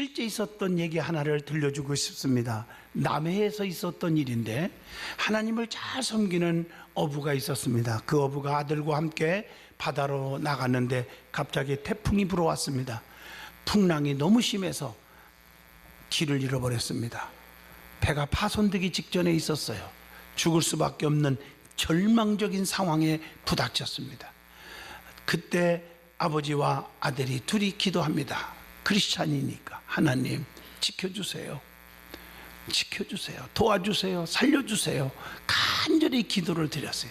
실제 있었던 얘기 하나를 들려주고 싶습니다. 남해에서 있었던 일인데 하나님을 잘 섬기는 어부가 있었습니다. 그 어부가 아들과 함께 바다로 나갔는데 갑자기 태풍이 불어왔습니다. 풍랑이 너무 심해서 길을 잃어버렸습니다. 배가 파손되기 직전에 있었어요. 죽을 수밖에 없는 절망적인 상황에 부닥쳤습니다. 그때 아버지와 아들이 둘이 기도합니다. 크리스찬이니까 하나님 지켜주세요. 지켜주세요. 도와주세요. 살려주세요. 간절히 기도를 드렸어요.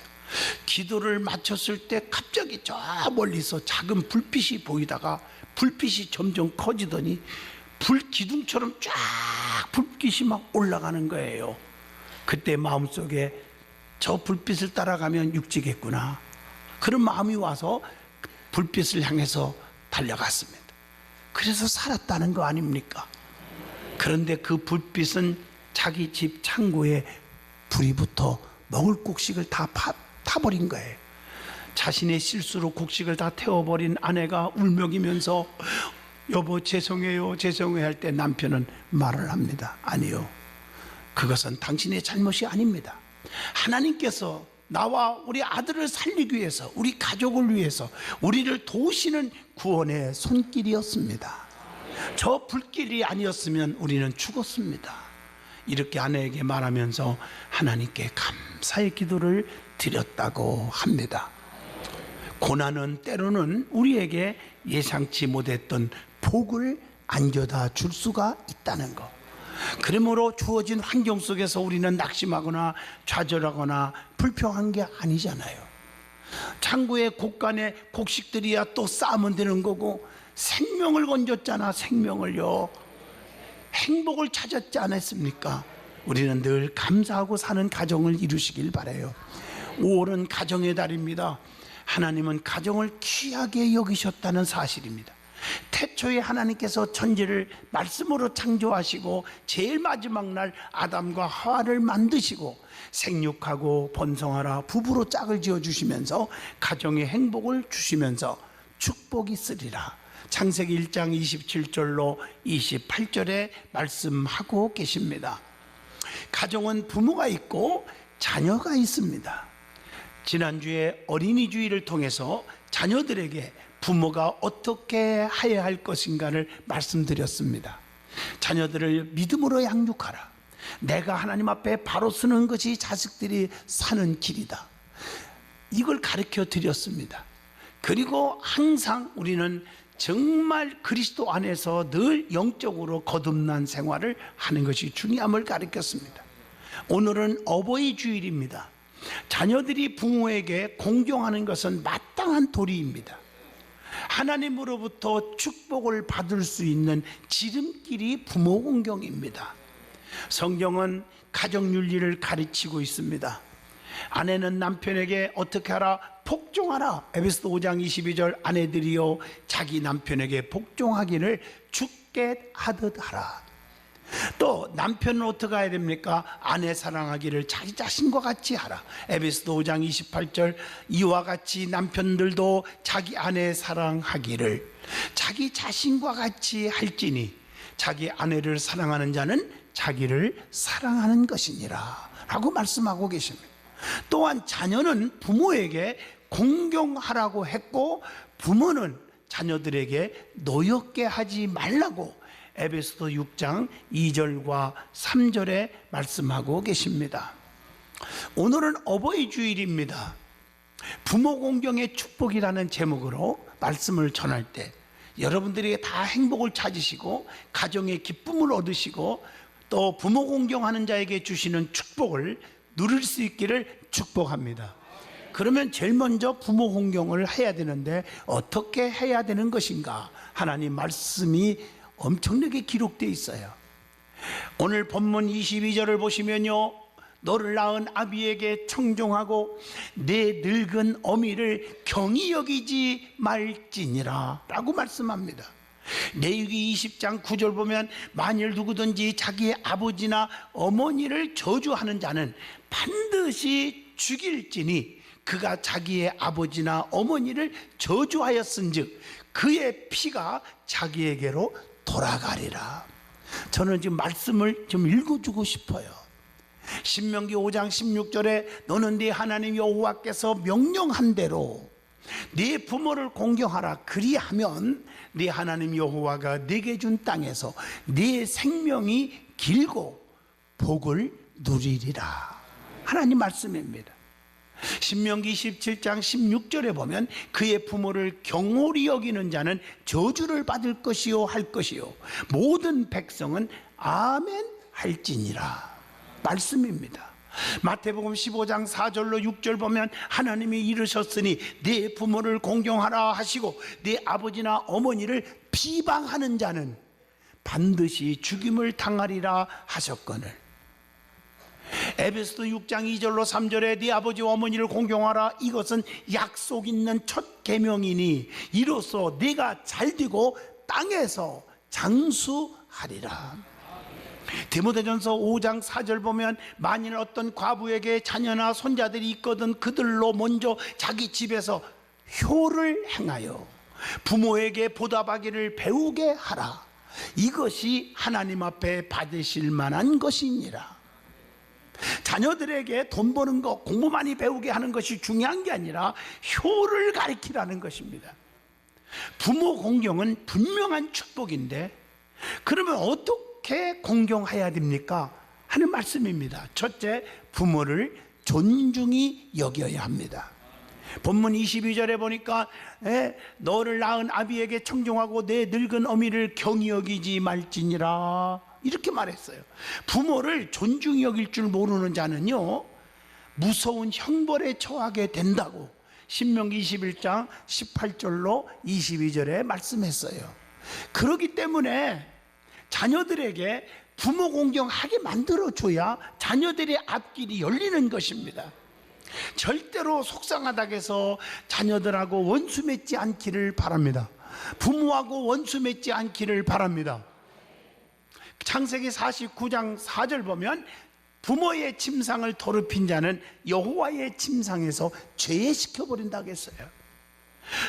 기도를 마쳤을 때 갑자기 저 멀리서 작은 불빛이 보이다가 불빛이 점점 커지더니 불기둥처럼 쫙 불빛이 막 올라가는 거예요. 그때 마음속에 저 불빛을 따라가면 육지겠구나, 그런 마음이 와서 불빛을 향해서 달려갔습니다. 그래서 살았다는 거 아닙니까? 그런데 그 불빛은 자기 집 창고에 불이 붙어 먹을 곡식을 다 타버린 거예요. 자신의 실수로 곡식을 다 태워버린 아내가 울먹이면서 여보 죄송해요 죄송해요 할 때 남편은 말을 합니다. 아니요, 그것은 당신의 잘못이 아닙니다. 하나님께서 나와 우리 아들을 살리기 위해서, 우리 가족을 위해서 우리를 도우시는 구원의 손길이었습니다. 저 불길이 아니었으면 우리는 죽었습니다. 이렇게 아내에게 말하면서 하나님께 감사의 기도를 드렸다고 합니다. 고난은 때로는 우리에게 예상치 못했던 복을 안겨다 줄 수가 있다는 것. 그러므로 주어진 환경 속에서 우리는 낙심하거나 좌절하거나 불평한 게 아니잖아요. 창고에 곡간에 곡식들이야 또 쌓으면 되는 거고, 생명을 건졌잖아. 생명을요, 행복을 찾았지 않았습니까? 우리는 늘 감사하고 사는 가정을 이루시길 바라요. 5월은 가정의 달입니다. 하나님은 가정을 귀하게 여기셨다는 사실입니다. 태초에 하나님께서 천지를 말씀으로 창조하시고 제일 마지막 날 아담과 하와를 만드시고 생육하고 번성하라 부부로 짝을 지어주시면서 가정의 행복을 주시면서 축복이 있으리라, 창세기 1장 27절로 28절에 말씀하고 계십니다. 가정은 부모가 있고 자녀가 있습니다. 지난주에 어린이 주일을 통해서 자녀들에게 부모가 어떻게 해야 할 것인가를 말씀드렸습니다. 자녀들을 믿음으로 양육하라. 내가 하나님 앞에 바로 서는 것이 자식들이 사는 길이다. 이걸 가르쳐 드렸습니다. 그리고 항상 우리는 정말 그리스도 안에서 늘 영적으로 거듭난 생활을 하는 것이 중요함을 가르쳤습니다. 오늘은 어버이 주일입니다. 자녀들이 부모에게 공경하는 것은 마땅한 도리입니다. 하나님으로부터 축복을 받을 수 있는 지름길이 부모 공경입니다. 성경은 가정윤리를 가르치고 있습니다. 아내는 남편에게 어떻게 하라? 복종하라. 에베소서 5장 22절 아내들이여 자기 남편에게 복종하기를 주께 하듯 하라. 또 남편은 어떻게 해야 됩니까? 아내 사랑하기를 자기 자신과 같이 하라. 에베소서 5장 28절 이와 같이 남편들도 자기 아내 사랑하기를 자기 자신과 같이 할지니 자기 아내를 사랑하는 자는 자기를 사랑하는 것이니라 라고 말씀하고 계십니다. 또한 자녀는 부모에게 공경하라고 했고 부모는 자녀들에게 노엽게 하지 말라고 에베소서 6장 2절과 3절에 말씀하고 계십니다. 오늘은 어버이 주일입니다. 부모 공경의 축복이라는 제목으로 말씀을 전할 때 여러분들이 다 행복을 찾으시고 가정의 기쁨을 얻으시고 또 부모 공경하는 자에게 주시는 축복을 누릴 수 있기를 축복합니다. 그러면 제일 먼저 부모 공경을 해야 되는데 어떻게 해야 되는 것인가? 하나님 말씀이 엄청나게 기록되어 있어요. 오늘 본문 22절을 보시면요, 너를 낳은 아비에게 청종하고 내 늙은 어미를 경히 여기지 말지니라 라고 말씀합니다. 레위기 20장 9절 보면 만일 누구든지 자기의 아버지나 어머니를 저주하는 자는 반드시 죽일지니 그가 자기의 아버지나 어머니를 저주하였은즉 그의 피가 자기에게로 돌아가리라. 저는 지금 말씀을 좀 읽어주고 싶어요. 신명기 5장 16절에 너는 네 하나님 여호와께서 명령한 대로 네 부모를 공경하라. 그리하면 네 하나님 여호와가 네게 준 땅에서 네 생명이 길고 복을 누리리라. 하나님 말씀입니다. 신명기 17장 16절에 보면 그의 부모를 경홀히 여기는 자는 저주를 받을 것이요 할 것이요 모든 백성은 아멘 할지니라 말씀입니다. 마태복음 15장 4절로 6절 보면 하나님이 이르셨으니 네 부모를 공경하라 하시고 네 아버지나 어머니를 비방하는 자는 반드시 죽임을 당하리라 하셨거늘. 에베소서 6장 2절로 3절에 네 아버지와 어머니를 공경하라. 이것은 약속 있는 첫 계명이니 이로써 네가 잘되고 땅에서 장수하리라. 디모데전서 5장 4절 보면 만일 어떤 과부에게 자녀나 손자들이 있거든 그들로 먼저 자기 집에서 효를 행하여 부모에게 보답하기를 배우게 하라. 이것이 하나님 앞에 받으실 만한 것이니라. 자녀들에게 돈 버는 거, 공부 많이 배우게 하는 것이 중요한 게 아니라 효를 가리키라는 것입니다. 부모 공경은 분명한 축복인데 그러면 어떻게 공경해야 됩니까? 하는 말씀입니다. 첫째, 부모를 존중히 여겨야 합니다. 본문 22절에 보니까 너를 낳은 아비에게 청종하고 내 늙은 어미를 경히 여기지 말지니라 이렇게 말했어요. 부모를 존중히 여길 줄 모르는 자는요 무서운 형벌에 처하게 된다고 신명기 21장 18절로 22절에 말씀했어요. 그렇기 때문에 자녀들에게 부모 공경하게 만들어줘야 자녀들의 앞길이 열리는 것입니다. 절대로 속상하다고 해서 자녀들하고 원수 맺지 않기를 바랍니다. 부모하고 원수 맺지 않기를 바랍니다. 창세기 49장 4절 보면 부모의 침상을 더럽힌 자는 여호와의 침상에서 죄시켜버린다고 했어요.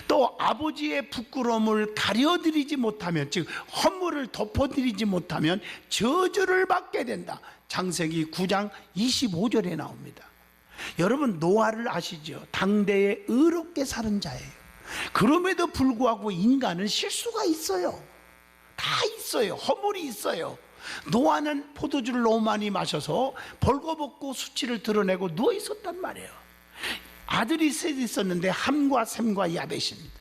또 아버지의 부끄러움을 가려드리지 못하면, 즉 허물을 덮어드리지 못하면 저주를 받게 된다. 창세기 9장 25절에 나옵니다. 여러분 노아를 아시죠? 당대에 의롭게 사는 자예요. 그럼에도 불구하고 인간은 실수가 있어요. 다 있어요. 허물이 있어요. 노아는 포도주를 너무 많이 마셔서 벌거벗고 수치를 드러내고 누워 있었단 말이에요. 아들이 셋 있었는데 함과 셈과 야벳입니다.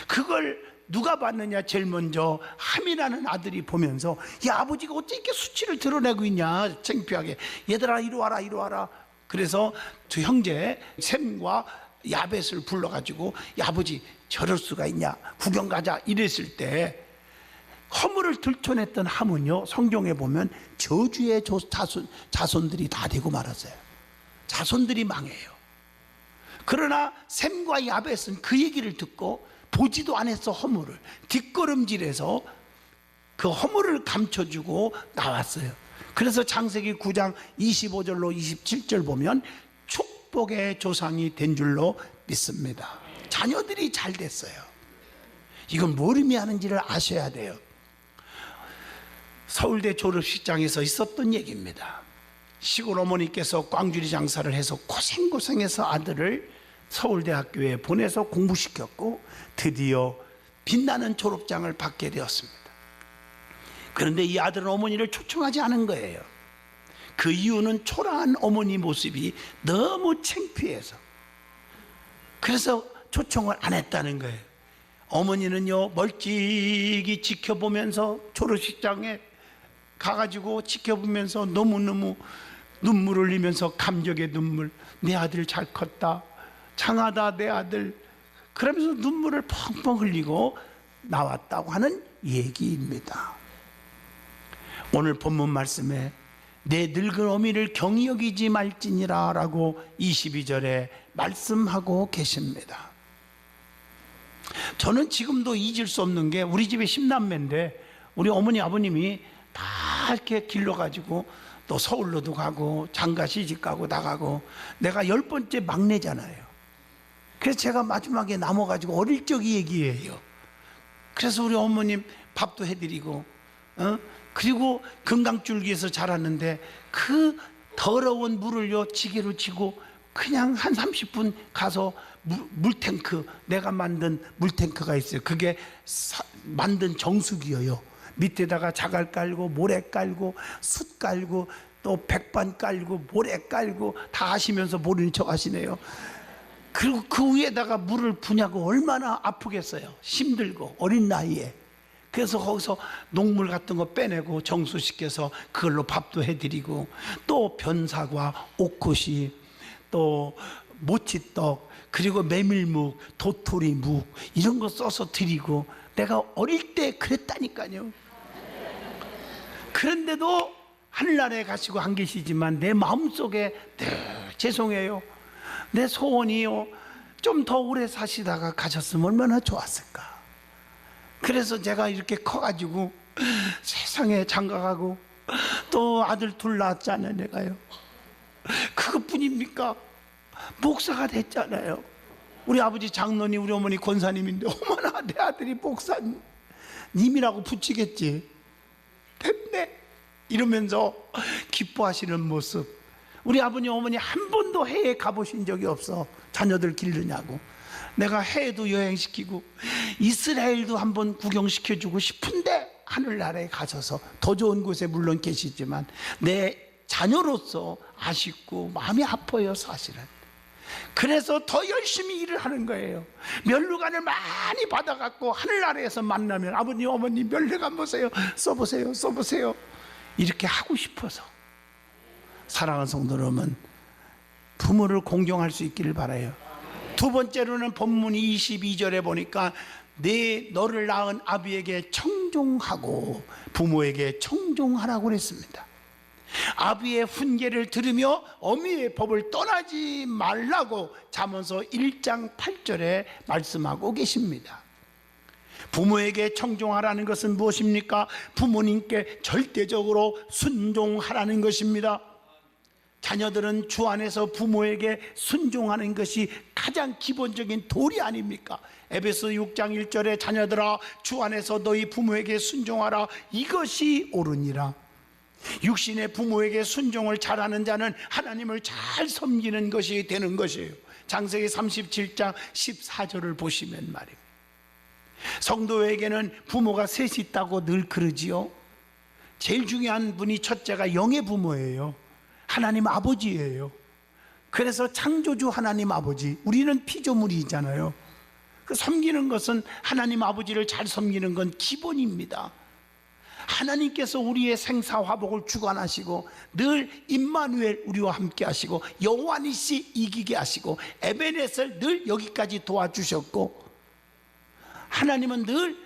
그걸 누가 봤느냐? 제일 먼저 함이라는 아들이 보면서 야, 아버지가 어째 이렇게 수치를 드러내고 있냐, 창피하게. 얘들아 이리 와라 이리 와라. 그래서 두 형제 셈과 야벳을 불러가지고 야, 아버지 저럴 수가 있냐, 구경 가자 이랬을 때 허물을 들춰냈던 함은요, 성경에 보면 저주의 자손들이 다 되고 말았어요. 자손들이 망해요. 그러나 셈과 야벳은 그 얘기를 듣고 보지도 않았어. 허물을 뒷걸음질해서 그 허물을 감춰주고 나왔어요. 그래서 창세기 9장 25절로 27절 보면 축복의 조상이 된 줄로 믿습니다. 자녀들이 잘 됐어요. 이건 뭘 의미하는지를 아셔야 돼요. 서울대 졸업식장에서 있었던 얘기입니다. 시골 어머니께서 꽝주리 장사를 해서 고생해서 아들을 서울대학교에 보내서 공부시켰고 드디어 빛나는 졸업장을 받게 되었습니다. 그런데 이 아들은 어머니를 초청하지 않은 거예요. 그 이유는 초라한 어머니 모습이 너무 창피해서, 그래서 초청을 안 했다는 거예요. 어머니는요 멀찍이 지켜보면서 졸업식장에 가가지고 지켜보면서 너무너무 눈물 흘리면서 감격의 눈물, 내 아들 잘 컸다, 장하다 내 아들, 그러면서 눈물을 펑펑 흘리고 나왔다고 하는 얘기입니다. 오늘 본문 말씀에 내 늙은 어미를 경히 여기지 말지니라 라고 22절에 말씀하고 계십니다. 저는 지금도 잊을 수 없는 게, 우리 집에 10남매인데 우리 어머니 아버님이 다 이렇게 길러가지고 또 서울로도 가고 장가 시집 가고 나가고, 내가 10번째 막내잖아요. 그래서 제가 마지막에 남아가지고 어릴 적 얘기예요. 그래서 우리 어머님 밥도 해드리고 그리고 금강줄기에서 자랐는데 그 더러운 물을요 지게로 지고 그냥 한 30분 가서 물탱크, 내가 만든 물탱크가 있어요. 그게 만든 정수기예요. 밑에다가 자갈 깔고 모래 깔고 숯 깔고 또 백반 깔고 모래 깔고 다 하시면서 모르는 척 하시네요. 그리고 그 위에다가 물을 부냐고 얼마나 아프겠어요. 힘들고 어린 나이에. 그래서 거기서 녹물 같은 거 빼내고 정수시켜서 그걸로 밥도 해드리고 또 변사과 옥고시 또 모치떡 그리고 메밀묵 도토리묵 이런 거 써서 드리고 내가 어릴 때 그랬다니까요. 그런데도 하늘나라에 가시고 안 계시지만 내 마음속에 늘 죄송해요. 내 소원이요. 좀 더 오래 사시다가 가셨으면 얼마나 좋았을까. 그래서 제가 이렇게 커가지고 세상에 장가가고 또 아들 둘 낳았잖아요. 내가요. 그것뿐입니까? 목사가 됐잖아요. 우리 아버지 장로님 우리 어머니 권사님인데 어머나 내 아들이 목사님이라고 붙이겠지. 됐네 이러면서 기뻐하시는 모습. 우리 아버님 어머니 한 번도 해외에 가보신 적이 없어. 자녀들 기르냐고. 내가 해외도 여행시키고 이스라엘도 한번 구경시켜주고 싶은데 하늘나라에 가셔서 더 좋은 곳에 물론 계시지만 내 자녀로서 아쉽고 마음이 아파요 사실은. 그래서 더 열심히 일을 하는 거예요. 면류관을 많이 받아갖고 하늘나라에서 만나면 아버님 어머니 면류관 보세요 써보세요 써보세요 이렇게 하고 싶어서. 사랑하는 성도 여러분, 부모를 공경할 수 있기를 바라요. 두 번째로는 본문 22절에 보니까 너를 낳은 아비에게 청종하고 부모에게 청종하라고 그랬습니다. 아비의 훈계를 들으며 어미의 법을 떠나지 말라고 잠언서 1장 8절에 말씀하고 계십니다. 부모에게 청종하라는 것은 무엇입니까? 부모님께 절대적으로 순종하라는 것입니다. 자녀들은 주 안에서 부모에게 순종하는 것이 가장 기본적인 도리 아닙니까? 에베소 6장 1절에 자녀들아 주 안에서 너희 부모에게 순종하라 이것이 옳으니라. 육신의 부모에게 순종을 잘하는 자는 하나님을 잘 섬기는 것이 되는 것이에요. 창세기 37장 14절을 보시면 말입니다. 성도에게는 부모가 셋이 있다고 늘 그러지요. 제일 중요한 분이 첫째가 영의 부모예요. 하나님 아버지예요. 그래서 창조주 하나님 아버지, 우리는 피조물이잖아요. 그 섬기는 것은 하나님 아버지를 잘 섬기는 건 기본입니다. 하나님께서 우리의 생사화복을 주관하시고 늘 임마누엘 우리와 함께 하시고 여호와 니시 이기게 하시고 에베네셀 늘 여기까지 도와주셨고 하나님은 늘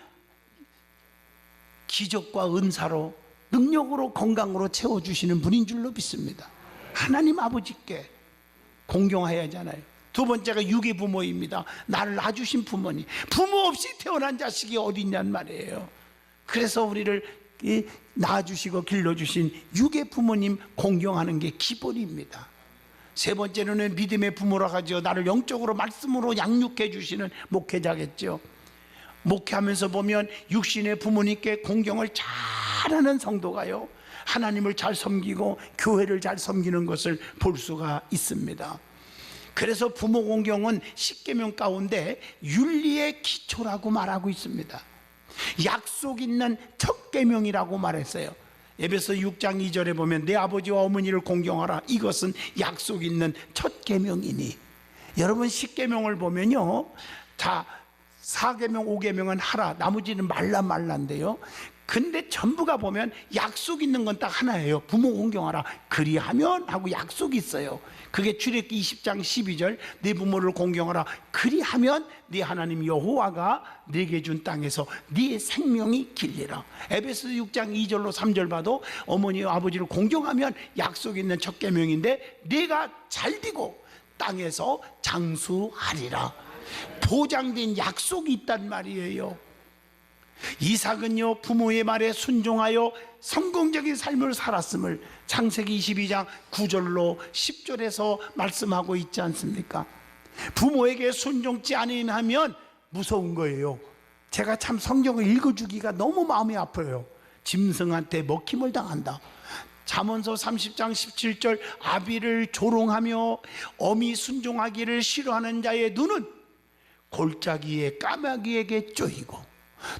기적과 은사로 능력으로 건강으로 채워주시는 분인 줄로 믿습니다. 하나님 아버지께 공경해야 하잖아요. 두 번째가 육의 부모입니다. 나를 낳아주신 부모님. 부모 없이 태어난 자식이 어디 있냔 말이에요. 그래서 우리를 낳아주시고 길러주신 육의 부모님 공경하는 게 기본입니다. 세 번째로는 믿음의 부모라고 하죠. 나를 영적으로 말씀으로 양육해 주시는 목회자겠죠. 목회하면서 보면 육신의 부모님께 공경을 잘하는 성도가요 하나님을 잘 섬기고 교회를 잘 섬기는 것을 볼 수가 있습니다. 그래서 부모 공경은 십계명 가운데 윤리의 기초라고 말하고 있습니다. 약속 있는 첫 계명이라고 말했어요. 에베소 6장 2절에 보면 내 아버지와 어머니를 공경하라 이것은 약속 있는 첫 계명이니. 여러분 십계명을 보면요 다 4계명 5계명은 하라 나머지는 말라인데요 근데 전부가 보면 약속 있는 건 딱 하나예요. 부모 공경하라 그리하면 하고 약속이 있어요. 그게 출애굽기 20장 12절 네 부모를 공경하라 그리하면 네 하나님 여호와가 네게 준 땅에서 네 생명이 길리라. 에베소 6장 2절로 3절 봐도 어머니와 아버지를 공경하면 약속 있는 첫 계명인데 네가 잘되고 땅에서 장수하리라. 보장된 약속이 있단 말이에요. 이삭은요 부모의 말에 순종하여 성공적인 삶을 살았음을 창세기 22장 9절로 10절에서 말씀하고 있지 않습니까? 부모에게 순종치 아니하면 무서운 거예요. 제가 참 성경을 읽어주기가 너무 마음이 아파요. 짐승한테 먹힘을 당한다. 잠언서 30장 17절 아비를 조롱하며 어미 순종하기를 싫어하는 자의 눈은 골짜기에 까마귀에게 쪼이고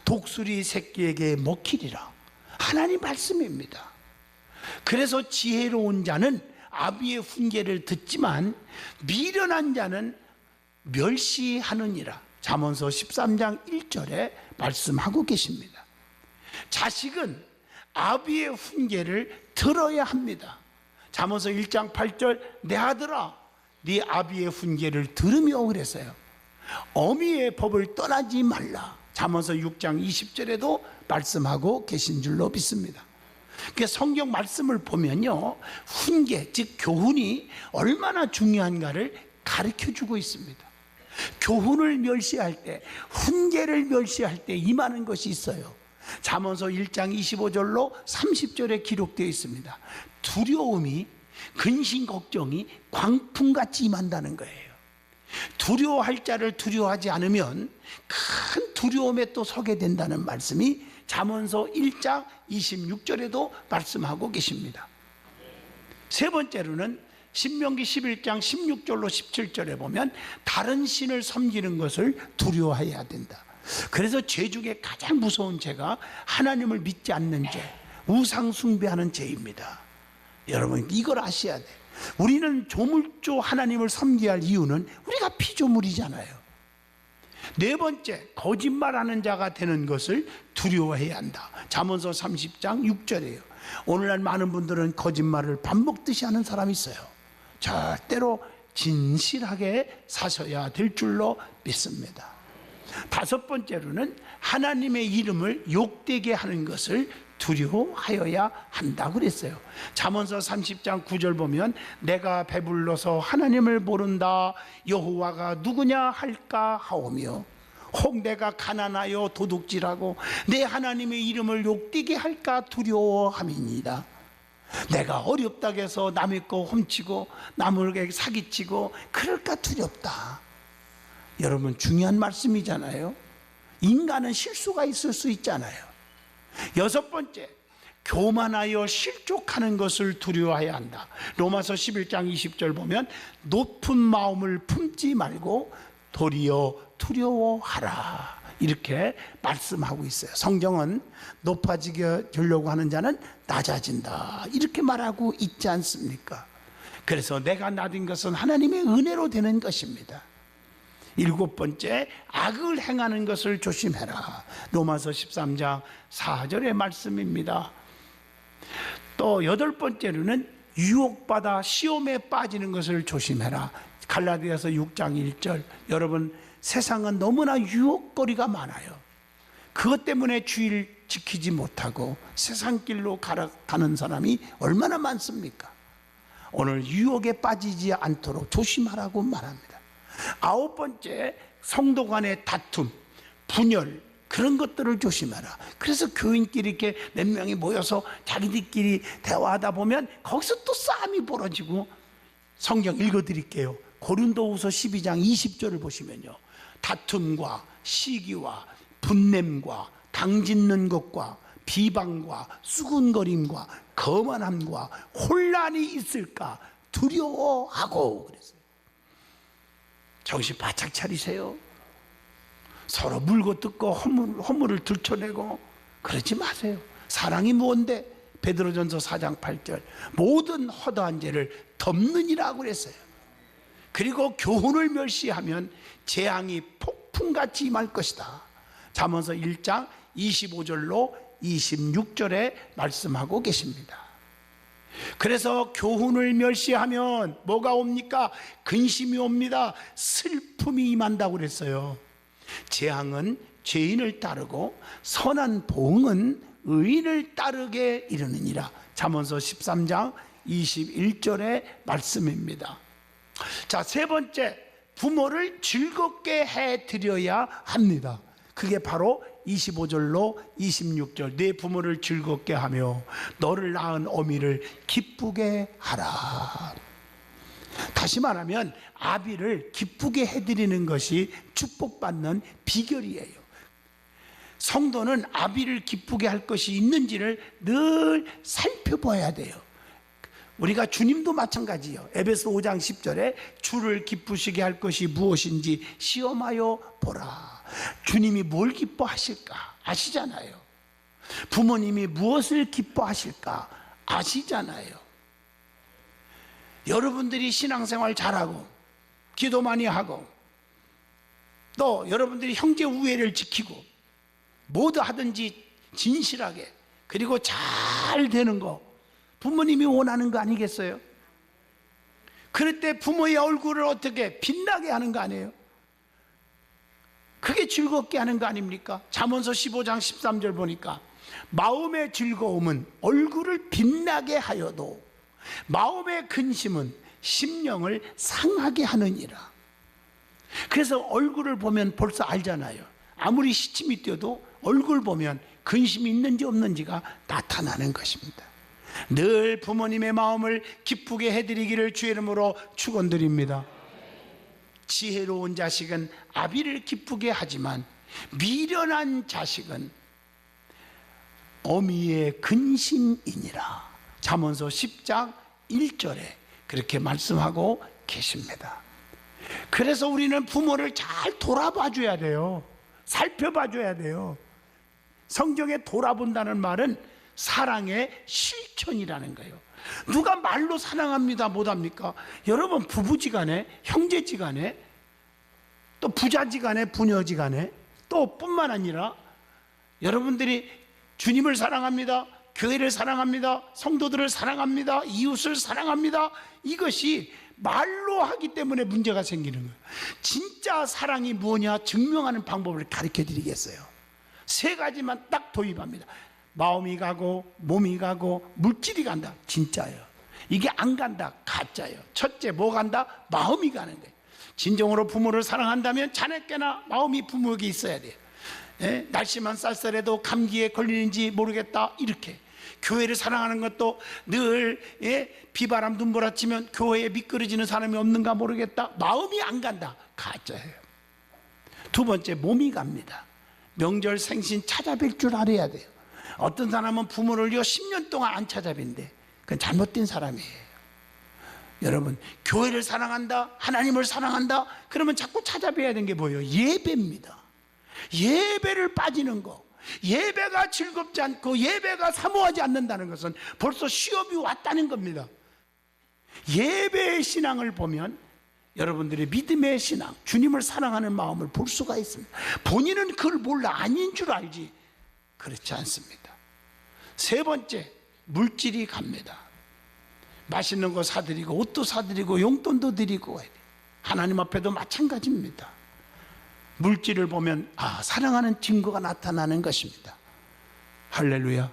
독수리 새끼에게 먹히리라. 하나님 말씀입니다. 그래서 지혜로운 자는 아비의 훈계를 듣지만 미련한 자는 멸시하느니라. 잠언서 13장 1절에 말씀하고 계십니다. 자식은 아비의 훈계를 들어야 합니다. 잠언서 1장 8절 내 아들아 네 아비의 훈계를 들으며 그랬어요. 어미의 법을 떠나지 말라. 잠언서 6장 20절에도 말씀하고 계신 줄로 믿습니다. 성경 말씀을 보면요, 훈계 즉 교훈이 얼마나 중요한가를 가르쳐주고 있습니다. 교훈을 멸시할 때, 훈계를 멸시할 때 임하는 것이 있어요. 잠언서 1장 25절로 30절에 기록되어 있습니다. 두려움이, 근심 걱정이 광풍같이 임한다는 거예요. 두려워할 자를 두려워하지 않으면 큰 두려움에 또 서게 된다는 말씀이 잠언서 1장 26절에도 말씀하고 계십니다. 세 번째로는 신명기 11장 16절로 17절에 보면 다른 신을 섬기는 것을 두려워해야 된다. 그래서 죄 중에 가장 무서운 죄가 하나님을 믿지 않는 죄, 우상 숭배하는 죄입니다. 여러분 이걸 아셔야 돼요. 우리는 조물주 하나님을 섬겨야 할 이유는 우리가 피조물이잖아요. 네 번째, 거짓말하는 자가 되는 것을 두려워해야 한다. 잠언서 30장 6절이에요. 오늘날 많은 분들은 거짓말을 밥 먹듯이 하는 사람이 있어요. 절대로 진실하게 사셔야 될 줄로 믿습니다. 다섯 번째로는 하나님의 이름을 욕되게 하는 것을 두려워하여야 한다고 그랬어요. 잠언서 30장 9절 보면 내가 배불러서 하나님을 모른다 여호와가 누구냐 할까 하오며 혹 내가 가난하여 도둑질하고 내 하나님의 이름을 욕되게 할까 두려워함이니이다. 내가 어렵다고 해서 남의 거 훔치고 남에게 사기치고 그럴까 두렵다. 여러분 중요한 말씀이잖아요. 인간은 실수가 있을 수 있잖아요. 여섯 번째, 교만하여 실족하는 것을 두려워해야 한다. 로마서 11장 20절 보면 높은 마음을 품지 말고 도리어 두려워하라 이렇게 말씀하고 있어요. 성경은 높아지게 되려고 하는 자는 낮아진다 이렇게 말하고 있지 않습니까? 그래서 내가 낮은 것은 하나님의 은혜로 되는 것입니다. 일곱 번째, 악을 행하는 것을 조심해라. 로마서 13장 4절의 말씀입니다. 또 여덟 번째로는 유혹받아 시험에 빠지는 것을 조심해라. 갈라디아서 6장 1절. 여러분 세상은 너무나 유혹거리가 많아요. 그것 때문에 주의를 지키지 못하고 세상 길로 가는 사람이 얼마나 많습니까? 오늘 유혹에 빠지지 않도록 조심하라고 말합니다. 아홉 번째, 성도 간의 다툼, 분열 그런 것들을 조심해라. 그래서 교인끼리 이렇게 몇 명이 모여서 자기들끼리 대화하다 보면 거기서 또 싸움이 벌어지고, 성경 읽어드릴게요. 고린도후서 12장 20절을 보시면요, 다툼과 시기와 분냄과 당짓는 것과 비방과 수군거림과 거만함과 혼란이 있을까 두려워하고 그랬어요. 정신 바짝 차리세요. 서로 물고 뜯고 허물을 들춰내고 그러지 마세요. 사랑이 무언데? 베드로전서 4장 8절 모든 허다한 죄를 덮느니라고 그랬어요. 그리고 교훈을 멸시하면 재앙이 폭풍같이 임할 것이다. 잠언서 1장 25절로 26절에 말씀하고 계십니다. 그래서 교훈을 멸시하면 뭐가 옵니까? 근심이 옵니다. 슬픔이 임한다고 그랬어요. 재앙은 죄인을 따르고 선한 보응은 의인을 따르게 이르느니라. 잠언서 13장 21절의 말씀입니다. 자, 세 번째, 부모를 즐겁게 해드려야 합니다. 그게 바로 25절로 26절 내 부모를 즐겁게 하며 너를 낳은 어미를 기쁘게 하라. 다시 말하면 아비를 기쁘게 해드리는 것이 축복받는 비결이에요. 성도는 아비를 기쁘게 할 것이 있는지를 늘 살펴봐야 돼요. 우리가 주님도 마찬가지예요. 에베소 5장 10절에 주를 기쁘시게 할 것이 무엇인지 시험하여 보라. 주님이 뭘 기뻐하실까 아시잖아요. 부모님이 무엇을 기뻐하실까 아시잖아요. 여러분들이 신앙생활 잘하고 기도 많이 하고 또 여러분들이 형제 우애를 지키고 뭐도 하든지 진실하게 그리고 잘 되는 거 부모님이 원하는 거 아니겠어요? 그럴 때 부모의 얼굴을 어떻게 빛나게 하는 거 아니에요? 그게 즐겁게 하는 거 아닙니까? 잠언서 15장 13절 보니까 마음의 즐거움은 얼굴을 빛나게 하여도 마음의 근심은 심령을 상하게 하느니라. 그래서 얼굴을 보면 벌써 알잖아요. 아무리 시침이 뛰어도 얼굴 보면 근심이 있는지 없는지가 나타나는 것입니다. 늘 부모님의 마음을 기쁘게 해드리기를 주의 이름으로 축원드립니다. 지혜로운 자식은 아비를 기쁘게 하지만 미련한 자식은 어미의 근심이니라. 잠언서 10장 1절에 그렇게 말씀하고 계십니다. 그래서 우리는 부모를 잘 돌아봐 줘야 돼요. 살펴봐 줘야 돼요. 성경에 돌아본다는 말은 사랑의 실천이라는 거예요. 누가 말로 사랑합니다 못합니까? 여러분 부부지간에 형제지간에 또 부자지간에 부녀지간에 또 뿐만 아니라 여러분들이 주님을 사랑합니다, 교회를 사랑합니다, 성도들을 사랑합니다, 이웃을 사랑합니다, 이것이 말로 하기 때문에 문제가 생기는 거예요. 진짜 사랑이 뭐냐 증명하는 방법을 가르쳐 드리겠어요. 세 가지만 딱 도입합니다. 마음이 가고 몸이 가고 물질이 간다, 진짜예요. 이게 안 간다, 가짜예요. 첫째 뭐 간다? 마음이 가는 거예요. 진정으로 부모를 사랑한다면 자네께나 마음이 부모에게 있어야 돼요. 날씨만 쌀쌀해도 감기에 걸리는지 모르겠다, 이렇게. 교회를 사랑하는 것도 늘 비바람 눈보라치면 교회에 미끄러지는 사람이 없는가 모르겠다, 마음이 안 간다, 가짜예요. 두 번째 몸이 갑니다. 명절 생신 찾아뵐 줄 알아야 돼요. 어떤 사람은 부모를요 10년 동안 안 찾아뵌대. 그건 잘못된 사람이에요. 여러분 교회를 사랑한다, 하나님을 사랑한다, 그러면 자꾸 찾아뵈야 되는 게 뭐예요? 예배입니다. 예배를 빠지는 거, 예배가 즐겁지 않고 예배가 사모하지 않는다는 것은 벌써 시험이 왔다는 겁니다. 예배의 신앙을 보면 여러분들의 믿음의 신앙, 주님을 사랑하는 마음을 볼 수가 있습니다. 본인은 그걸 몰라, 아닌 줄 알지 그렇지 않습니다. 세 번째, 물질이 갑니다. 맛있는 거 사드리고 옷도 사드리고 용돈도 드리고, 하나님 앞에도 마찬가지입니다. 물질을 보면 사랑하는 증거가 나타나는 것입니다. 할렐루야.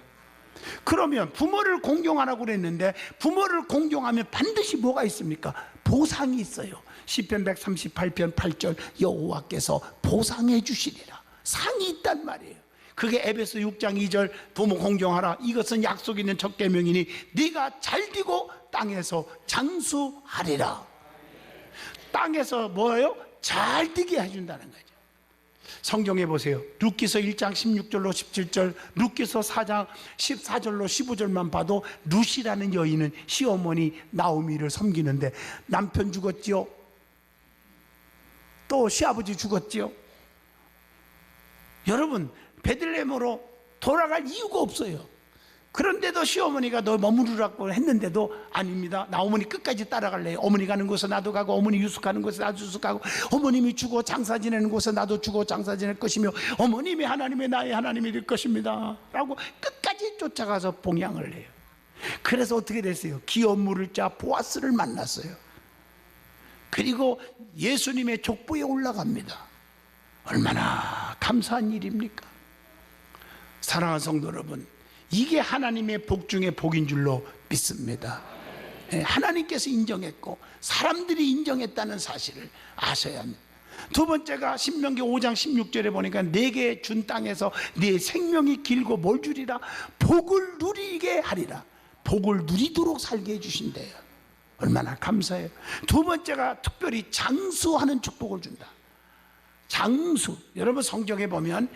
그러면 부모를 공경하라고 그랬는데 부모를 공경하면 반드시 뭐가 있습니까? 보상이 있어요. 시편 138편 8절 여호와께서 보상해 주시리라. 상이 있단 말이에요. 그게 에베소 6장 2절 부모 공경하라. 이것은 약속 있는 첫 계명이니 네가 잘되고 땅에서 장수하리라. 땅에서 뭐예요? 잘되게 해준다는 거죠. 성경에 보세요. 룻기서 1장 16절로 17절, 룻기서 4장 14절로 15절만 봐도 룻이라는 여인은 시어머니 나오미를 섬기는데 남편 죽었지요, 또 시아버지 죽었지요. 여러분 베들레헴으로 돌아갈 이유가 없어요. 그런데도 시어머니가 너 머무르라고 했는데도 아닙니다, 나어머니 끝까지 따라갈래요. 어머니 가는 곳에 나도 가고 어머니 유숙하는 곳에 나도 유숙하고 어머님이 죽어 장사 지내는 곳에 나도 죽어 장사 지낼 것이며 어머님이 하나님의 나의 하나님이 될 것입니다 라고 끝까지 쫓아가서 봉양을 해요. 그래서 어떻게 됐어요? 기업 물을 자 보아스를 만났어요. 그리고 예수님의 족보에 올라갑니다. 얼마나 감사한 일입니까? 사랑하는 성도 여러분, 이게 하나님의 복 중에 복인 줄로 믿습니다. 하나님께서 인정했고 사람들이 인정했다는 사실을 아셔야 합니다. 두 번째가 신명기 5장 16절에 보니까 내게 준 땅에서 네 생명이 길고 뭘 주리라? 복을 누리게 하리라. 복을 누리도록 살게 해주신대요. 얼마나 감사해요. 두 번째가 특별히 장수하는 축복을 준다. 장수, 여러분 성경에 보면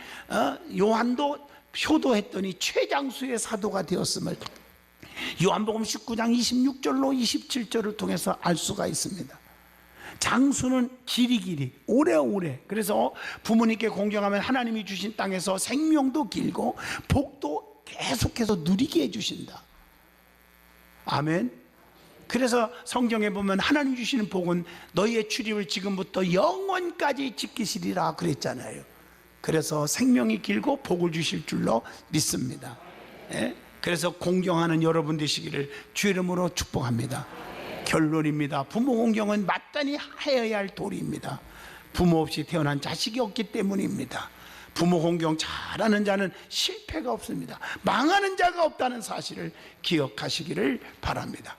요한도 효도했더니 최장수의 사도가 되었음을 요한복음 19장 26절로 27절을 통해서 알 수가 있습니다. 장수는 길이 오래오래, 그래서 부모님께 공경하면 하나님이 주신 땅에서 생명도 길고 복도 계속해서 누리게 해주신다. 아멘. 그래서 성경에 보면 하나님 주시는 복은 너희의 출입을 지금부터 영원까지 지키시리라 그랬잖아요. 그래서 생명이 길고 복을 주실 줄로 믿습니다. 예? 그래서 공경하는 여러분 되시기를 주 이름으로 축복합니다. 결론입니다. 부모 공경은 마땅히 해야 할 도리입니다. 부모 없이 태어난 자식이 없기 때문입니다. 부모 공경 잘하는 자는 실패가 없습니다. 망하는 자가 없다는 사실을 기억하시기를 바랍니다.